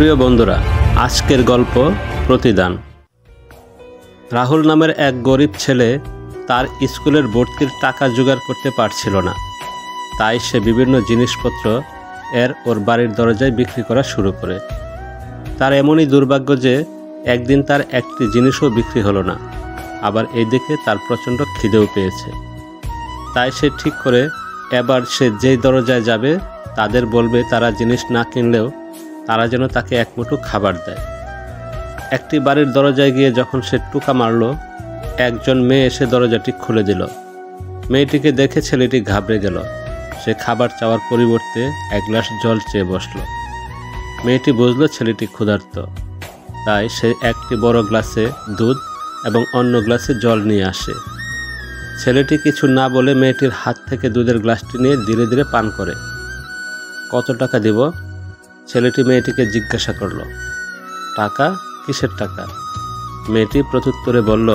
প্রিয় বন্ধুরা, আজকের গল্প প্রতিদান। রাহুল নামের এক গরিব ছেলে তার স্কুলের ভর্তির টাকা জোগাড় করতে পারছিল না। তাই সে বিভিন্ন জিনিসপত্র ওর বাড়ির দরজায় বিক্রি করা শুরু করে। তার এমনই দুর্ভাগ্য যে একদিন তার একটি জিনিসও বিক্রি হলো না। আবার এইদিকে তার প্রচণ্ড খিদেও পেয়েছে। তাই সে ঠিক করে এবার সে যেই দরজায় যাবে তাদের বলবে তারা জিনিস না কিনলেও তারা যেন তাকে এক মুঠো খাবার দেয়। একটি বাড়ির দরজায় গিয়ে যখন সে টুকা মারল, একজন মেয়ে এসে দরজাটি খুলে দিল। মেয়েটিকে দেখে ছেলেটি ঘাবড়ে গেল। সে খাবার চাওয়ার পরিবর্তে এক গ্লাস জল চেয়ে বসল। মেয়েটি বুঝল ছেলেটি ক্ষুধার্ত, তাই সে একটি বড় গ্লাসে দুধ এবং অন্য গ্লাসে জল নিয়ে আসে। ছেলেটি কিছু না বলে মেয়েটির হাত থেকে দুধের গ্লাসটি নিয়ে ধীরে ধীরে পান করে। কত টাকা দিব? ছেলেটি মেয়েটিকে জিজ্ঞাসা করল। টাকা? কিসের টাকা? মেয়েটি প্রত্যুত্তরে বলল,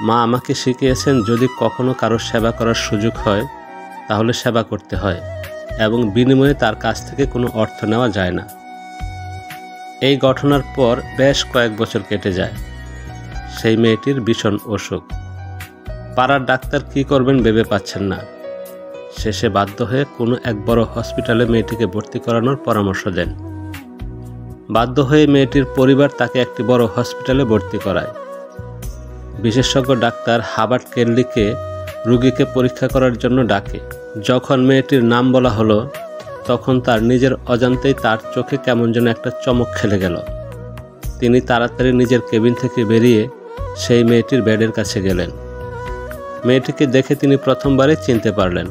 মা আমাকে শিখিয়েছেন যদি কখনো কারো সেবা করার সুযোগ হয় তাহলে সেবা করতে হয় এবং বিনিময়ে তার কাছ থেকে কোনো অর্থ নেওয়া যায় না। এই ঘটনার পর বেশ কয়েক বছর কেটে যায়। সেই মেয়েটির ভীষণ অসুখ। পাড়ার ডাক্তার কি করবেন ভেবে পাচ্ছেন না। শেষে বাধ্য হয়ে কোনো এক বড় হসপিটালে মেয়েটিকে ভর্তি করানোর পরামর্শ দেন। বাধ্য হয়ে মেয়েটির পরিবার তাকে একটি বড় হসপিটালে ভর্তি করায়। বিশেষজ্ঞ ডাক্তার হাবার্ট কেনলিকে রোগীকে পরীক্ষা করার জন্য ডাকে। যখন মেয়েটির নাম বলা হলো তখন তার নিজের অজান্তেই তার চোখে কেমন যেন একটা চমক খেলে গেল। তিনি তাড়াতাড়ি নিজের কেবিন থেকে বেরিয়ে সেই মেয়েটির বেডের কাছে গেলেন। মেয়েটিকে দেখে তিনি প্রথমবারে চিনতে পারলেন।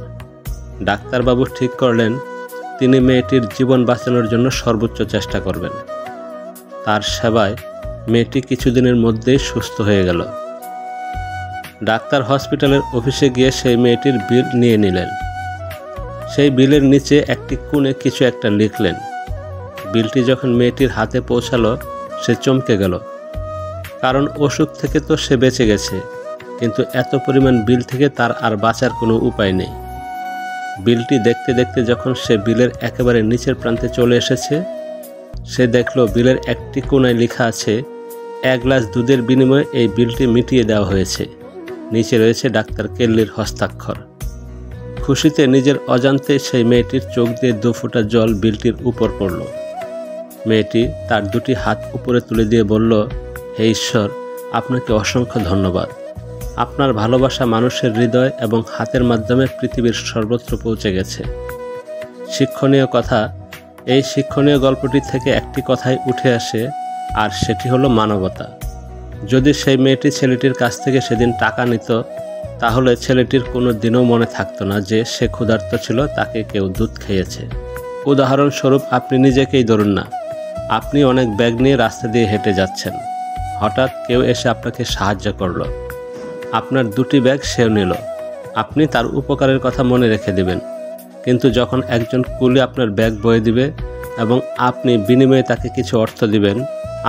ডাক্তারবাবু ঠিক করলেন তিনি মেয়েটির জীবন বাঁচানোর জন্য সর্বোচ্চ চেষ্টা করবেন। তার সেবায় মেয়েটি কিছুদিনের মধ্যেই সুস্থ হয়ে গেল। ডাক্তার হসপিটালের অফিসে গিয়ে সেই মেয়েটির বিল নিয়ে নিলেন। সেই বিলের নিচে একটি কোণে কিছু একটা লিখলেন। বিলটি যখন মেয়েটির হাতে পৌঁছালো সে চমকে গেল, কারণ অসুখ থেকে তো সে বেঁচে গেছে, কিন্তু এত পরিমাণ বিল থেকে তার আর বাঁচার কোনো উপায় নেই। বিলটি দেখতে দেখতে যখন সে বিলের একেবারে নিচের প্রান্তে চলে এসেছে, সে দেখল বিলের একটি কোণায় লেখা আছে 1 গ্লাস দুধের বিনিময়ে এই বিলটি মিটিয়ে দেওয়া হয়েছে। নিচে রয়েছে ডাক্তার কেনলির হস্তাক্ষর। খুশিতে নিজের অজান্তে সেই মেয়েটির চোখ দিয়ে 2 ফোঁটা জল বিলটির উপর পড়ল। মেয়েটি তার দুটি হাত উপরে তুলে দিয়ে বলল, হে ঈশ্বর, আপনাকে অসংখ্য ধন্যবাদ। আপনার ভালোবাসা মানুষের হৃদয় এবং হাতের মাধ্যমে পৃথিবীর সর্বত্র পৌঁছে গেছে। শিক্ষণীয় কথা, এই শিক্ষণীয় গল্পটি থেকে একটি কথাই উঠে আসে, আর সেটি হলো মানবতা। যদি সেই মেয়েটি ছেলেটির কাছ থেকে সেদিন টাকা নিত তাহলে ছেলেটির কোনো দিনও মনে থাকতো না যে সে ক্ষুধার্ত ছিল, তাকে কেউ দুধ খাইয়েছে। উদাহরণস্বরূপ আপনি নিজেকেই ধরুন না, আপনি অনেক ব্যাগ নিয়ে রাস্তা দিয়ে হেঁটে যাচ্ছেন। হঠাৎ কেউ এসে আপনাকে সাহায্য করলো। আপনার 2টি ব্যাগ সেও নিল। আপনি তার উপকারের কথা মনে রেখে দিবেন, কিন্তু যখন একজন কুলি আপনার ব্যাগ বয়ে দিবে এবং আপনি বিনিময়ে তাকে কিছু অর্থ দিবেন,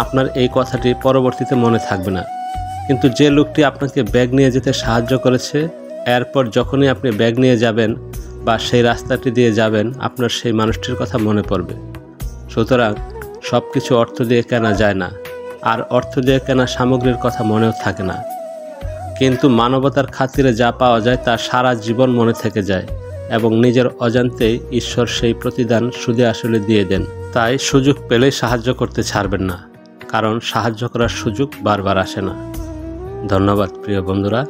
আপনার এই কথাটি পরবর্তীতে মনে থাকবে না। কিন্তু যে লোকটি আপনাকে ব্যাগ নিয়ে যেতে সাহায্য করেছে, এরপর যখনই আপনি ব্যাগ নিয়ে যাবেন বা সেই রাস্তাটি দিয়ে যাবেন, আপনার সেই মানুষটির কথা মনে পড়বে। সুতরাং সব কিছু অর্থ দিয়ে কেনা যায় না, আর অর্থ দিয়ে কেনা সামগ্রীর কথা মনেও থাকে না। কিন্তু মানবতার খাতিরে যা পাওয়া যায় তা সারা জীবন মনে থেকে যায় এবং নিজের অজান্তেই ঈশ্বর সেই প্রতিদান সুদে আসলে দিয়ে দেন। তাই সুযোগ পেলেই সাহায্য করতে ছাড়বেন না, কারণ সাহায্য করার সুযোগ বারবার আসে না। ধন্যবাদ প্রিয় বন্ধুরা।